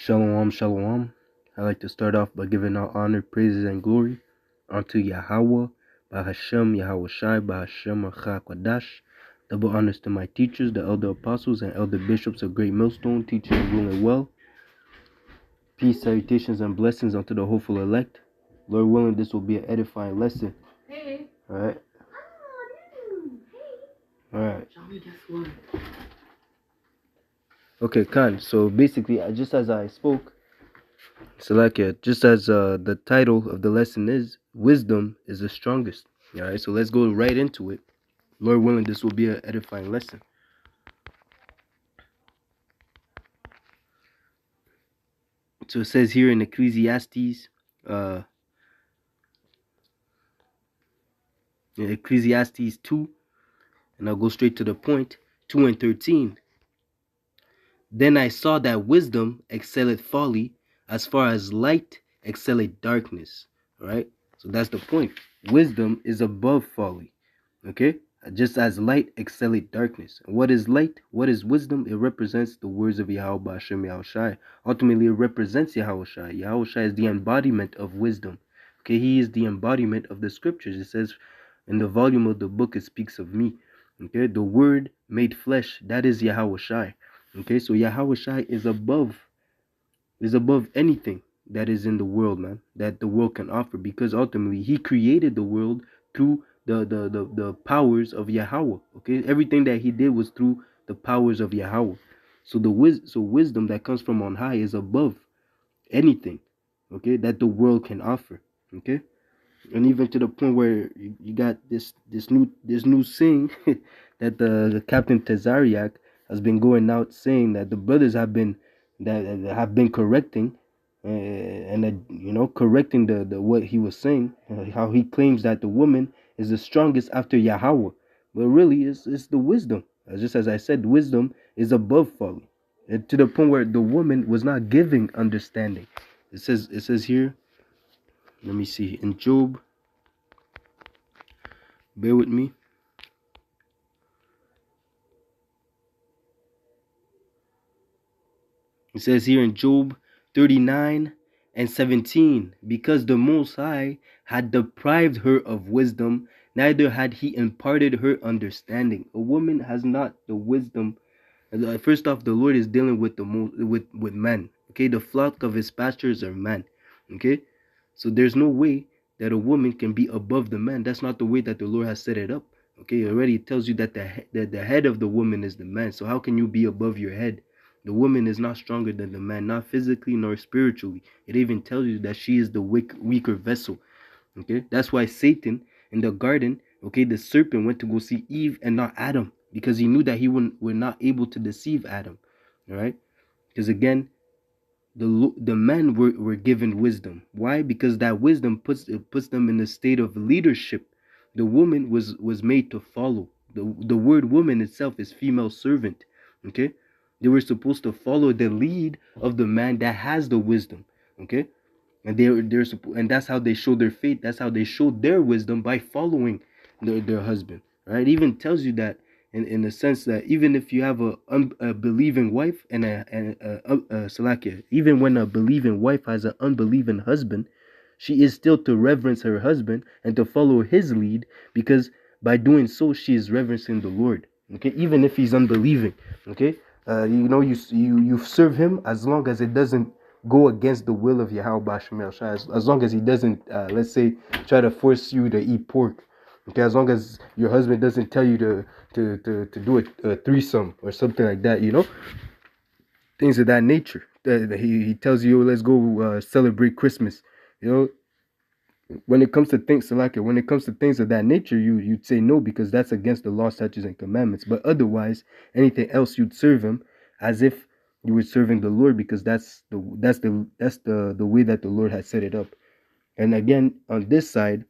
Shalom, shalom. I'd like to start off by giving all honor, praises, and glory unto Yahweh, Bahashem, Yahweh Shai, Bahashem, Achak Wadash. Double honors to my teachers, the elder apostles, and elder bishops of Great Millstone, teaching and ruling well. Peace, salutations, and blessings unto the hopeful elect. Lord willing, this will be an edifying lesson. Hey. Alright? Alright. Okay, Khan. So basically, just as I spoke, Salakia, just as the title of the lesson is, wisdom is the strongest. Alright, so let's go right into it. Lord willing, this will be an edifying lesson. So it says here in Ecclesiastes 2, and I'll go straight to the point, 2 and 13. Then I saw that wisdom excelleth folly, as far as light excelleth darkness. Alright, so that's the point. Wisdom is above folly. Okay, just as light excelleth darkness. And what is light? What is wisdom? It represents the words of Yahweh Hashem Yahweh Shai. Ultimately, it represents Yahweh Shai. Yahweh Shai is the embodiment of wisdom. Okay, he is the embodiment of the scriptures. It says in the volume of the book, it speaks of me. Okay, the word made flesh, that is Yahweh Shai. Okay, so Yahweh Shai is above anything that is in the world, man, that the world can offer, because ultimately he created the world through the powers of Yahweh. Okay, everything that he did was through the powers of Yahweh. So wisdom that comes from on high is above anything, okay, that the world can offer. Okay, and even to the point where you got this new saying that the Captain Tazariak has been going out saying that the brothers have been correcting, correcting the what he was saying, how he claims that the woman is the strongest after Yahweh, but really it's the wisdom. Just as I said, wisdom is above folly, and to the point where the woman was not giving understanding. It says here, let me see, in Job, bear with me. It says here in Job 39 and 17, because the Most High had deprived her of wisdom, neither had he imparted her understanding. A woman has not the wisdom. First off, the Lord is dealing with with men. Okay, the flock of his pastures are men. Okay, so there's no way that a woman can be above the man. That's not the way that the Lord has set it up. Okay, already it tells you that the head of the woman is the man. So how can you be above your head? The woman is not stronger than the man, not physically nor spiritually. It even tells you that she is the weaker vessel. Okay, that's why Satan in the garden, okay, the serpent went to go see Eve and not Adam, because he knew that he were not able to deceive Adam. All right, because again, the men were given wisdom. Why? Because that wisdom puts them in a state of leadership. The woman was made to follow. The word woman itself is female servant. Okay, they were supposed to follow the lead of the man that has the wisdom. Okay, and and that's how they show their faith. That's how they show their wisdom, by following their husband. Right? It even tells you that in the sense that even if you have a believing wife and Salakia, even when a believing wife has an unbelieving husband, she is still to reverence her husband and to follow his lead, because by doing so she is reverencing the Lord. Okay, even if he's unbelieving. Okay, you serve him as long as it doesn't go against the will of Yahweh Shemel Shai, as long as he doesn't, let's say, try to force you to eat pork. Okay, as long as your husband doesn't tell you to do a threesome or something like that, things of that nature. He tells you, let's go celebrate Christmas. When it comes to things, Salaka, when it comes to things of that nature, you'd say no, because that's against the law, statutes, and commandments. But otherwise, anything else, you'd serve him as if you were serving the Lord, because that's the way that the Lord has set it up. And again, on this side,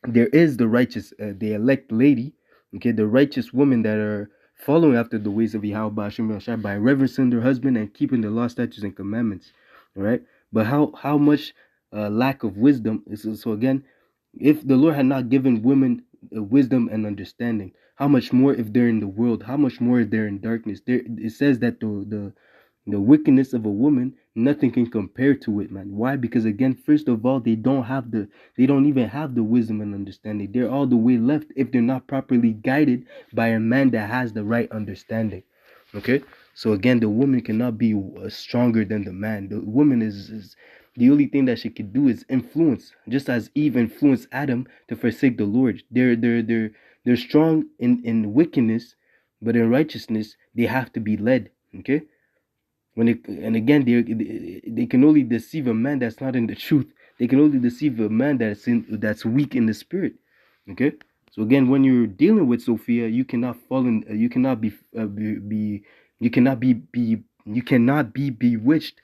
there is the righteous, the elect lady, okay, the righteous women that are following after the ways of Yahweh Hashem Shai by reverencing their husband and keeping the law, statutes, and commandments. All right, but how much lack of wisdom is so again? If the Lord had not given women wisdom and understanding, how much more if they're in the world? How much more if they're in darkness? It says that The wickedness of a woman, nothing can compare to it, man. Why? Because again, first of all, they don't even have the wisdom and understanding. They're all the way left if they're not properly guided by a man that has the right understanding. Okay, so again, the woman cannot be stronger than the man. The woman is the only thing that she could do is influence, just as Eve influenced Adam to forsake the Lord. They're strong in wickedness, but in righteousness they have to be led. Okay, and again, they can only deceive a man that's not in the truth. They can only deceive a man that's weak in the spirit. Okay, so again, when you're dealing with Sophia, you cannot fall in, you cannot be bewitched,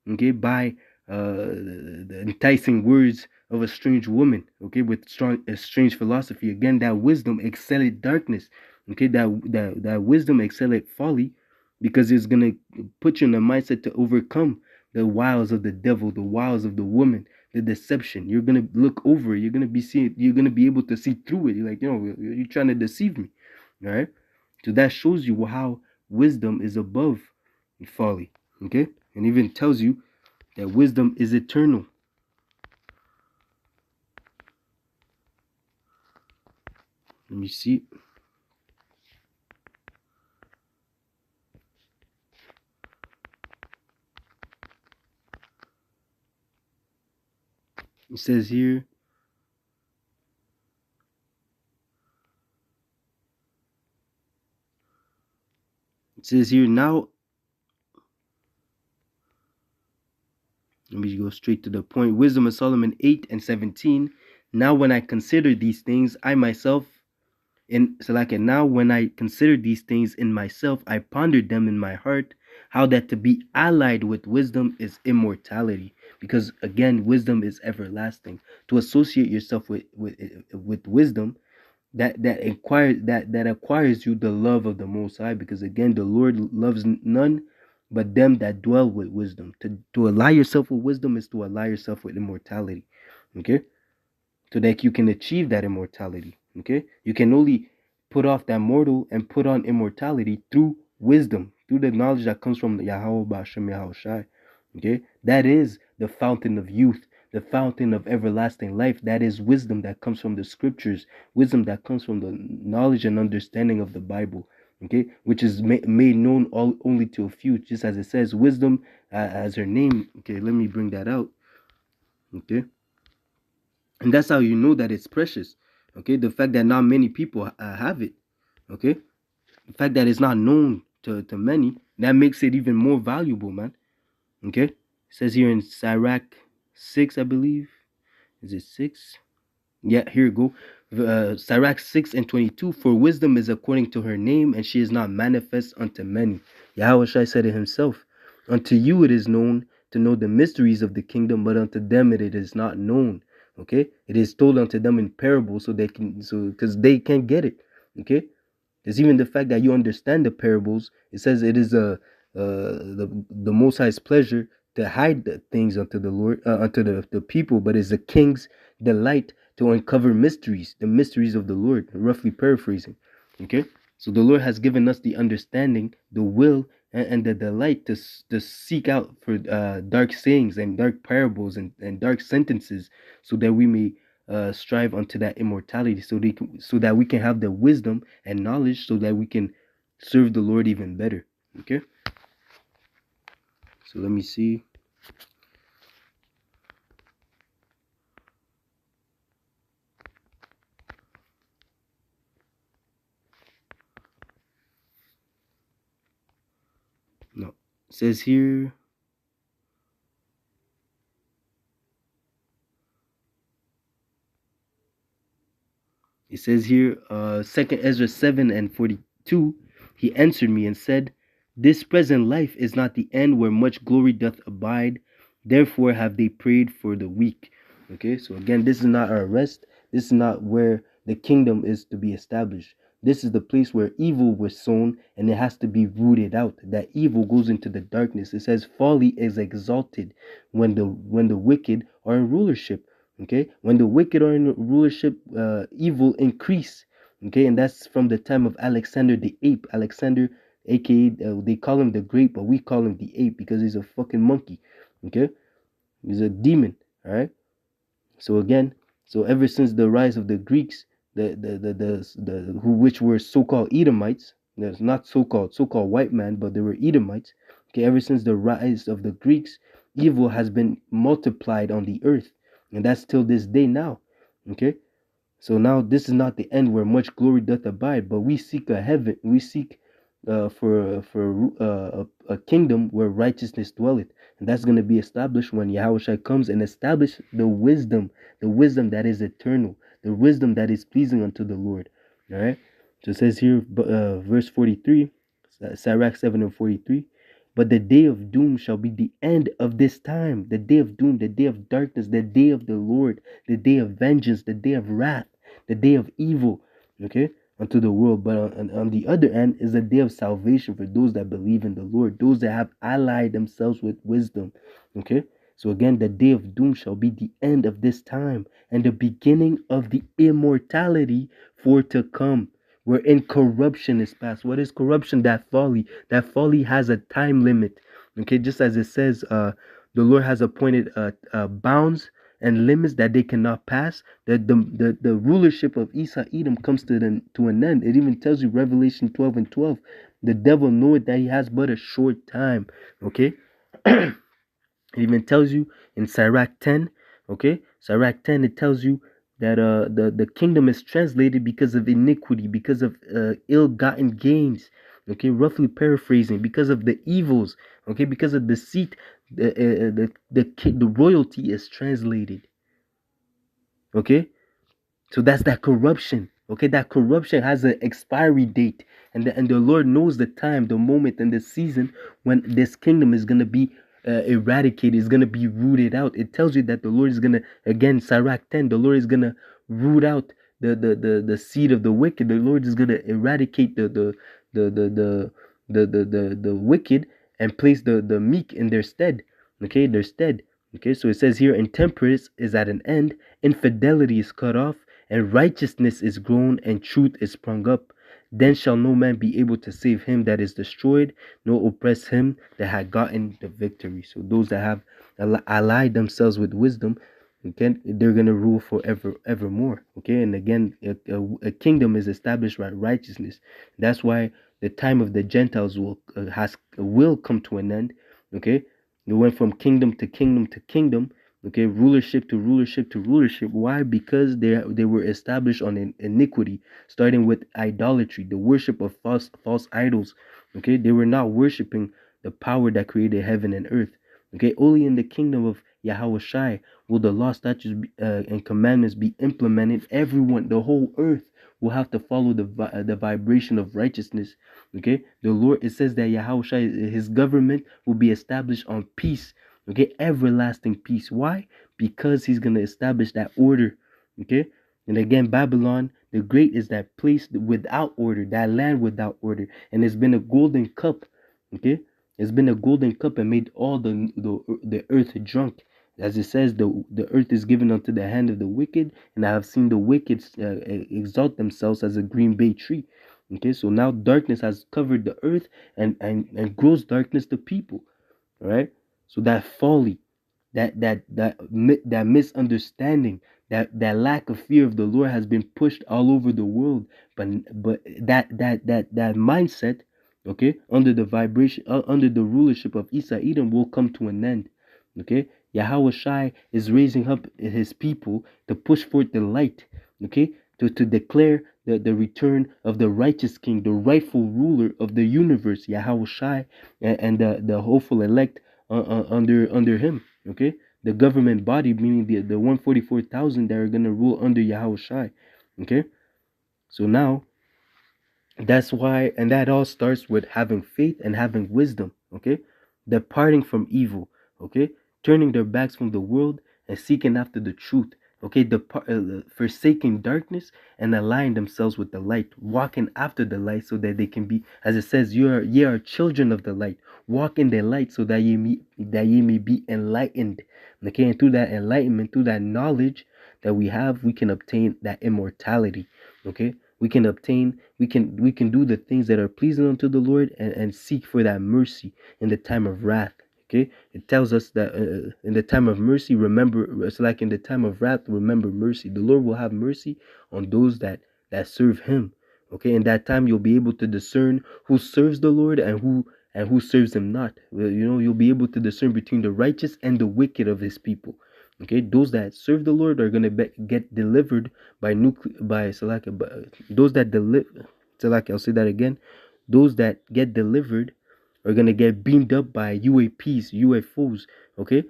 okay, by the enticing words of a strange woman, okay, with a strange philosophy. Again, that wisdom excel at darkness, okay, that wisdom excel at folly, because it's gonna put you in a mindset to overcome the wiles of the devil, the wiles of the woman, the deception. You're gonna look over it. You're gonna be able to see through it. You're like, you're trying to deceive me, all right? So that shows you how wisdom is above folly, okay, and even tells you that wisdom is eternal. Let me see. It says here, now, let me go straight to the point. Wisdom of Solomon 8 and 17. Now when I consider these things, I myself, now when I consider these things in myself, I pondered them in my heart, how that to be allied with wisdom is immortality. Because again, wisdom is everlasting. To associate yourself with wisdom, that acquires you the love of the Most High, because again, the Lord loves none but them that dwell with wisdom. To ally yourself with wisdom is to ally yourself with immortality. Okay, so that you can achieve that immortality. Okay, you can only put off that mortal and put on immortality through wisdom, through the knowledge that comes from the Yahweh Ba'ashem Yahushai. Okay, that is the fountain of youth, the fountain of everlasting life. That is wisdom that comes from the scriptures, wisdom that comes from the knowledge and understanding of the Bible. Okay, which is made known only to a few, just as it says, wisdom as her name. Okay, let me bring that out. Okay, and that's how you know that it's precious. Okay, the fact that not many people have it. Okay, the fact that it's not known to many, that makes it even more valuable, man. Okay, it says here in Sirach 6, I believe. Is it 6? Yeah, here you go. Sirach 6 and 22. For wisdom is according to her name, and she is not manifest unto many. Yahweh Shai said it himself. Unto you it is known to know the mysteries of the kingdom, but unto them it is not known. Okay, it is told unto them in parables, because they can't get it. Okay, there's even the fact that you understand the parables. It says it is the Most High's pleasure to hide the things unto the Lord, unto the people, but it's the king's delight to uncover mysteries, the mysteries of the Lord. Roughly paraphrasing. Okay, so the Lord has given us the understanding, the will, and the delight to seek out for dark sayings and dark parables and dark sentences, so that we may strive unto that immortality, so that we can have the wisdom and knowledge, so that we can serve the Lord even better. Okay, so let me see. No, it says here. It says here, Second Ezra 7 and 42. He answered me and said, this present life is not the end where much glory doth abide. Therefore have they prayed for the weak. Okay, so again, this is not our rest. This is not where the kingdom is to be established. This is the place where evil was sown, and it has to be rooted out. That evil goes into the darkness. It says folly is exalted when the wicked are in rulership. Okay, when the wicked are in rulership, evil increase. Okay, and that's from the time of Alexander the Ape. Alexander aka they call him the great, but we call him the ape because he's a fucking monkey. Okay, he's a demon. All right. So again, so ever since the rise of the Greeks, the who which were so-called Edomites, there's not so-called white man, but they were Edomites. Okay, ever since the rise of the Greeks, evil has been multiplied on the earth, and that's till this day now. Okay, so now this is not the end where much glory doth abide, but we seek a heaven, we seek for a kingdom where righteousness dwelleth, and that's going to be established when Yahushua comes and establish the wisdom that is eternal, the wisdom that is pleasing unto the Lord. All right. So it says here, verse 43, Sirach 7:43. But the day of doom shall be the end of this time. The day of doom, the day of darkness, the day of the Lord, the day of vengeance, the day of wrath, the day of evil, okay, unto the world. But on the other end is a day of salvation for those that believe in the Lord, those that have allied themselves with wisdom, okay. So again, the day of doom shall be the end of this time and the beginning of the immortality for to come, wherein corruption is past. What is corruption? That folly. That folly has a time limit. Okay, just as it says, the Lord has appointed bounds and limits that they cannot pass. That the rulership of Esau Edom comes to an end. It even tells you, Revelation 12:12, the devil knoweth that he has but a short time. Okay. It even tells you in Sirach 10, okay? Sirach 10, it tells you that the kingdom is translated because of iniquity, because of ill-gotten gains, okay? Roughly paraphrasing, because of the evils, okay? Because of deceit, the royalty is translated, okay? So that's that corruption. Okay, that corruption has an expiry date, and the Lord knows the time, the moment, and the season when this kingdom is gonna be eradicated, is gonna be rooted out. It tells you that the Lord is gonna, again, Sirach 10, the Lord is gonna root out the seed of the wicked. The Lord is gonna eradicate the the the the wicked and place the meek in their stead. Okay, their stead. Okay, so it says here, intemperance is at an end, infidelity is cut off, and righteousness is grown, and truth is sprung up. Then shall no man be able to save him that is destroyed, nor oppress him that had gotten the victory. So those that have allied themselves with wisdom, okay, they're gonna rule forever, evermore. Okay, and again, a kingdom is established by righteousness. That's why the time of the Gentiles will come to an end. Okay, they went from kingdom to kingdom to kingdom. Okay, rulership to rulership to rulership. Why? Because they were established on iniquity, starting with idolatry, the worship of false idols. Okay, they were not worshiping the power that created heaven and earth. Okay, only in the kingdom of Yahweh Shai will the law, statutes, and commandments be implemented. Everyone, the whole earth, will have to follow the vibration of righteousness. Okay, the Lord, it says that Yahweh Shai, his government will be established on peace. Okay, everlasting peace. Why? Because he's gonna establish that order. Okay, and again, Babylon the Great is that place without order, that land without order, and it's been a golden cup. Okay, it's been a golden cup and made all the earth drunk. As it says, the earth is given unto the hand of the wicked, and I have seen the wicked exalt themselves as a green bay tree. Okay, so now darkness has covered the earth, and gross darkness the people. All right, so that folly, that misunderstanding, that lack of fear of the Lord has been pushed all over the world. But that mindset, okay, under the vibration, under the rulership of Esau Edom, will come to an end. Okay, Yahweh Shai is raising up his people to push forth the light. Okay, to declare the return of the righteous king, the rightful ruler of the universe, Yahweh Shai, and the hopeful elect under him. Okay, the government body, meaning the 144,000 that are gonna rule under Yahweh Shai. Okay, so now that's why, and that all starts with having faith and having wisdom. Okay, departing from evil. Okay, turning their backs from the world and seeking after the truth. Okay, forsaking darkness and aligning themselves with the light, walking after the light, so that they can be, as it says, ye are children of the light. Walk in the light, so that ye may be enlightened. Okay, and through that enlightenment, through that knowledge that we have, we can obtain that immortality. Okay, We can obtain, we can do the things that are pleasing unto the Lord, and seek for that mercy in the time of wrath. Okay, it tells us that in the time of mercy, remember. It's like in the time of wrath, remember mercy. The Lord will have mercy on those that serve Him. Okay, in that time you'll be able to discern who serves the Lord and who serves Him not. Well, you'll be able to discern between the righteous and the wicked of His people. Okay, those that serve the Lord are gonna get delivered by Salaka. Those that deliver Salaka, I'll say that again. Those that get delivered are gonna get beamed up by UAPs, UFOs. Okay,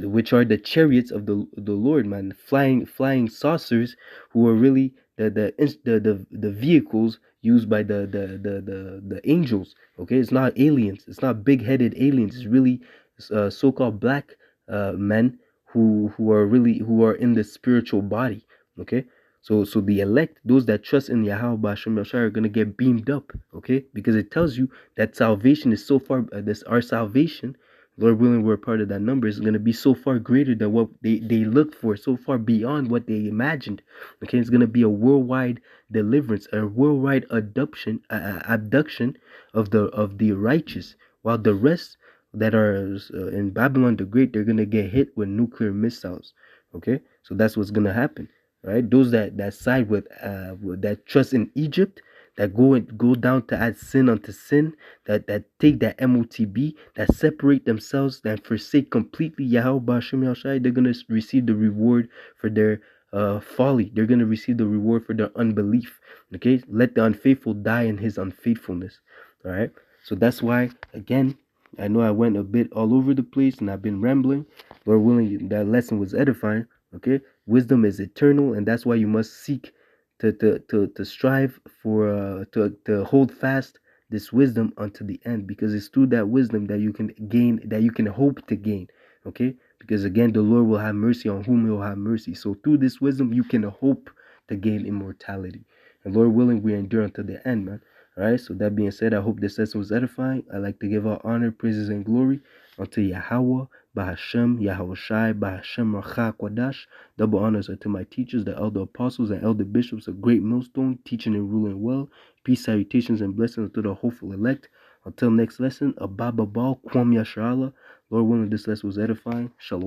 which are the chariots of the Lord, man, flying saucers, who are really the vehicles used by the angels. Okay, it's not aliens, it's not big-headed aliens. It's really so-called black men who are in the spiritual body. Okay, so the elect, those that trust in Yahweh Basham Yahshua, are gonna get beamed up. Okay, because it tells you that salvation is so far. This our salvation, Lord willing, we're part of that number, is going to be so far greater than what they looked for, so far beyond what they imagined. Okay, it's going to be a worldwide deliverance, a worldwide abduction of the righteous, while the rest that are in Babylon the Great, they're going to get hit with nuclear missiles. Okay, so that's what's going to happen, right? Those that side that trust in Egypt, that go down to add sin unto sin, that take that MOTB, that separate themselves, that forsake completely Yahweh Bashim Yahshai, they're gonna receive the reward for their folly. They're gonna receive the reward for their unbelief. Okay, let the unfaithful die in his unfaithfulness. All right. So that's why, again, I know I went a bit all over the place and I've been rambling. Lord willing, that lesson was edifying. Okay, wisdom is eternal, and that's why you must seek to strive for to hold fast this wisdom unto the end, because it's through that wisdom that you can gain, that you can hope to gain. Okay, because again, the Lord will have mercy on whom He will have mercy. So through this wisdom you can hope to gain immortality, and Lord willing, we endure until the end, man. All right, so that being said, I hope this lesson was edifying. I like to give all honor, praises, and glory unto Yahweh Bahashem, Yahweh Shai, Bahashem Racha Kwadash. Double honors are to my teachers, the elder apostles and elder bishops of Great Millstone, teaching and ruling well. Peace, salutations, and blessings to the hopeful elect. Until next lesson, Ababa Bal, Kwam Yasharala. Lord willing, this lesson was edifying. Shalom.